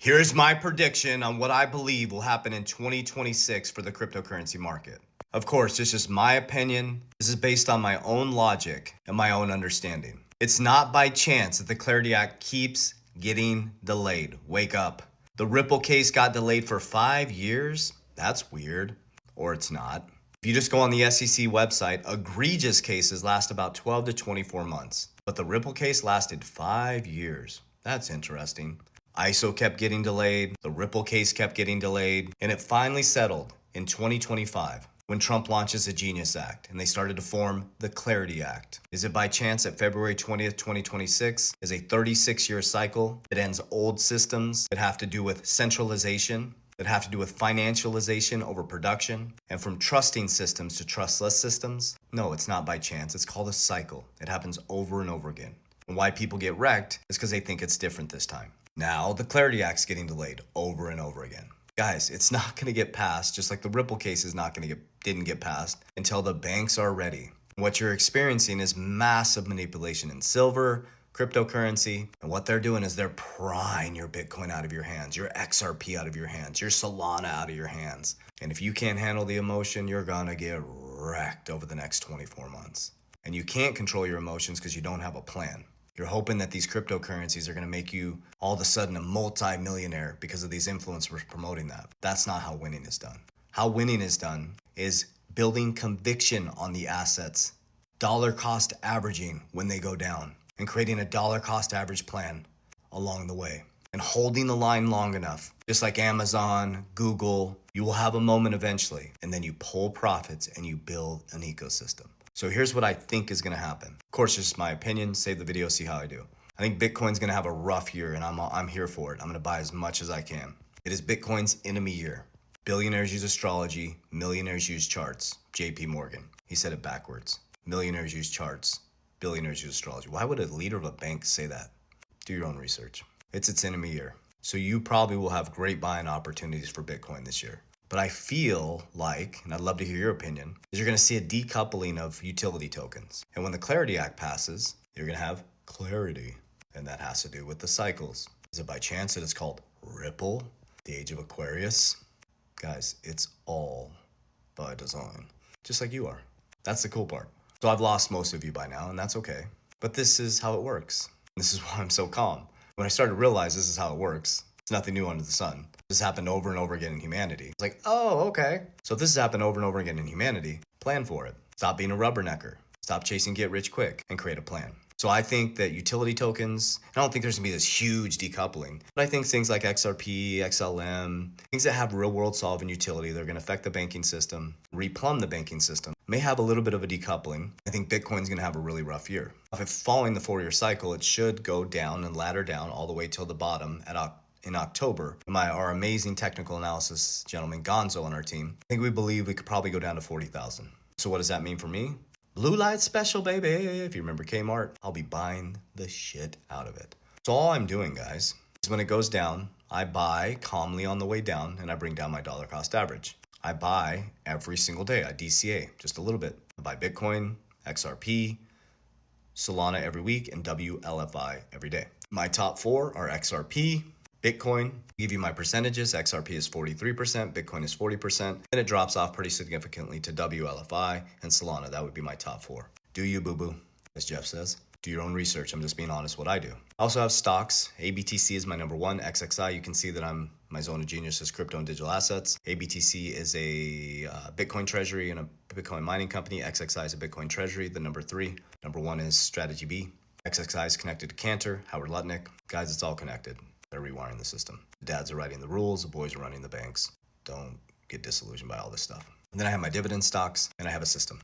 Here's my prediction on what I believe will happen in 2026 for the cryptocurrency market. Of course, this is my opinion. This is based on my own logic and my own understanding. It's not by chance that the Clarity Act keeps getting delayed. Wake up. The Ripple case got delayed for 5 years? That's weird. Or it's not. If you just go on the SEC website, egregious cases last about 12 to 24 months. But the Ripple case lasted 5 years. That's interesting. ISO kept getting delayed, the Ripple case kept getting delayed, and it finally settled in 2025 when Trump launches the Genius Act and they started to form the Clarity Act. Is it by chance that February 20th, 2026 is a 36-year cycle that ends old systems that have to do with centralization, that have to do with financialization over production, and from trusting systems to trustless systems? No, it's not by chance. It's called a cycle. It happens over and over again. And why people get wrecked is because they think it's different this time. Now, the Clarity Act's getting delayed over and over again. Guys, it's not going to get passed, just like the Ripple case is not going to didn't get passed until the banks are ready. What you're experiencing is massive manipulation in silver, cryptocurrency, and what they're doing is they're prying your Bitcoin out of your hands, your XRP out of your hands, your Solana out of your hands. And if you can't handle the emotion, you're going to get wrecked over the next 24 months. And you can't control your emotions because you don't have a plan. You're hoping that these cryptocurrencies are going to make you all of a sudden a multi-millionaire because of these influencers promoting that. That's not how winning is done. How winning is done is building conviction on the assets, dollar cost averaging when they go down, and creating a dollar cost average plan along the way. And holding the line long enough, just like Amazon, Google, you will have a moment eventually, and then you pull profits and you build an ecosystem. So here's what I think is going to happen. Of course, it's just my opinion. Save the video, see how I do. I think Bitcoin's going to have a rough year, and I'm here for it. I'm going to buy as much as I can. It is Bitcoin's enemy year. Billionaires use astrology. Millionaires use charts. JP Morgan. He said it backwards. Millionaires use charts. Billionaires use astrology. Why would a leader of a bank say that? Do your own research. It's its enemy year. So you probably will have great buying opportunities for Bitcoin this year. But I feel like, and I'd love to hear your opinion, is you're going to see a decoupling of utility tokens. And when the Clarity Act passes, you're going to have clarity. And that has to do with the cycles. Is it by chance that it's called Ripple, the age of Aquarius? Guys, it's all by design. Just like you are. That's the cool part. So I've lost most of you by now, and that's okay. But this is how it works. This is why I'm so calm. When I started to realize this is how it works, it's nothing new under the sun. This happened over and over again in humanity. It's like, oh, okay. So if this has happened over and over again in humanity, plan for it. Stop being a rubbernecker. Stop chasing get rich quick and create a plan. So I think that utility tokens, I don't think there's gonna be this huge decoupling, but I think things like XRP, XLM, things that have real world solving utility, they're gonna affect the banking system, replumb the banking system, may have a little bit of a decoupling. I think Bitcoin's gonna have a really rough year. If it's following the 4-year cycle, it should go down and ladder down all the way till the bottom in October. Our amazing technical analysis gentleman, Gonzo, on our team, I think we believe we could probably go down to 40,000. So what does that mean for me? Blue light special, baby. If you remember Kmart, I'll be buying the shit out of it. So all I'm doing, guys, is when it goes down, I buy calmly on the way down and I bring down my dollar cost average. I buy every single day. I DCA just a little bit. I buy Bitcoin, XRP, Solana every week, and WLFI every day. My top 4 are XRP, Bitcoin. I'll give you my percentages. XRP is 43%, Bitcoin is 40%. Then it drops off pretty significantly to WLFI and Solana. That would be my top 4. Do you, boo-boo, as Jeff says. Do your own research. I'm just being honest what I do. I also have stocks. ABTC is my number 1. XXI, you can see that my zone of genius is crypto and digital assets. ABTC is a Bitcoin treasury and a Bitcoin mining company. XXI is a Bitcoin treasury, the number 3. Number 1 is Strategy B. XXI is connected to Cantor, Howard Lutnick. Guys, it's all connected. They're rewiring the system. The dads are writing the rules, the boys are running the banks. Don't get disillusioned by all this stuff. And then I have my dividend stocks, and I have a system.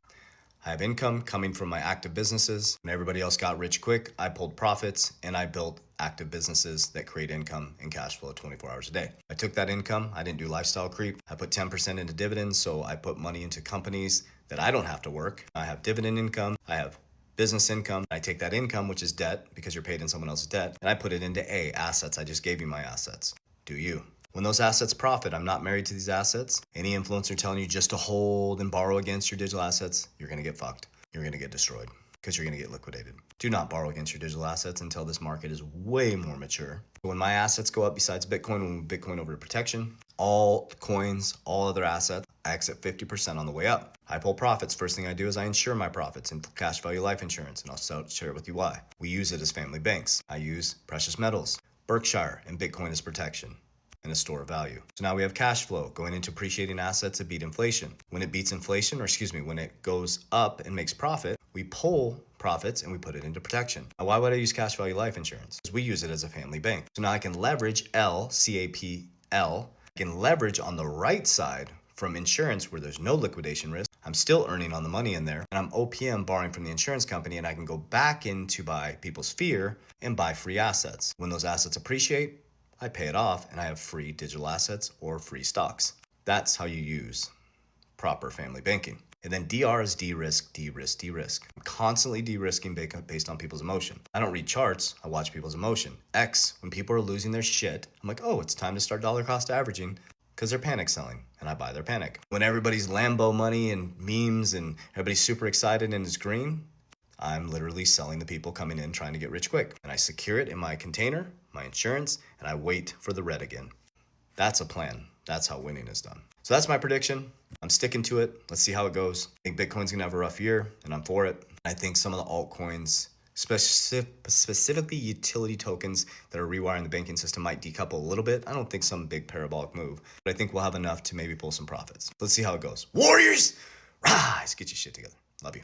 I have income coming from my active businesses. When everybody else got rich quick, I pulled profits, and I built active businesses that create income and cash flow 24 hours a day. I took that income, I didn't do lifestyle creep. I put 10% into dividends, so I put money into companies that I don't have to work. I have dividend income, I have business income. I take that income, which is debt because you're paid in someone else's debt, and I put it into assets. I just gave you my assets. Do you? When those assets profit, I'm not married to these assets. Any influencer telling you just to hold and borrow against your digital assets, you're gonna get fucked. You're gonna get destroyed. because you're going to get liquidated. Do not borrow against your digital assets until this market is way more mature. When my assets go up besides Bitcoin, when we move Bitcoin over to protection, all coins, all other assets, I exit 50% on the way up. I pull profits. First thing I do is I insure my profits in cash value life insurance, and I'll share it with you why. We use it as family banks. I use precious metals, Berkshire, and Bitcoin as protection and a store of value. So now we have cash flow going into appreciating assets that beat inflation. When it beats inflation, when it goes up and makes profit, we pull profits and we put it into protection. Now, why would I use cash value life insurance? Because we use it as a family bank. So now I can leverage CAPL. I can leverage on the right side from insurance where there's no liquidation risk. I'm still earning on the money in there, and I'm OPM borrowing from the insurance company, and I can go back in to buy people's fear and buy free assets. When those assets appreciate, I pay it off and I have free digital assets or free stocks. That's how you use proper family banking. And then DR is de-risk, de-risk, de-risk. I'm constantly de-risking based on people's emotion. I don't read charts, I watch people's emotion. X, when people are losing their shit, I'm like, oh, it's time to start dollar cost averaging because they're panic selling, and I buy their panic. When everybody's Lambo money and memes and everybody's super excited and is green, I'm literally selling the people coming in trying to get rich quick. And I secure it in my container, my insurance, and I wait for the red again. That's a plan. That's how winning is done. So that's my prediction. I'm sticking to it. Let's see how it goes. I think Bitcoin's gonna have a rough year, and I'm for it. I think some of the altcoins, specifically utility tokens that are rewiring the banking system, might decouple a little bit. I don't think some big parabolic move, but I think we'll have enough to maybe pull some profits. Let's see how it goes. Warriors, rise! Get your shit together. Love you.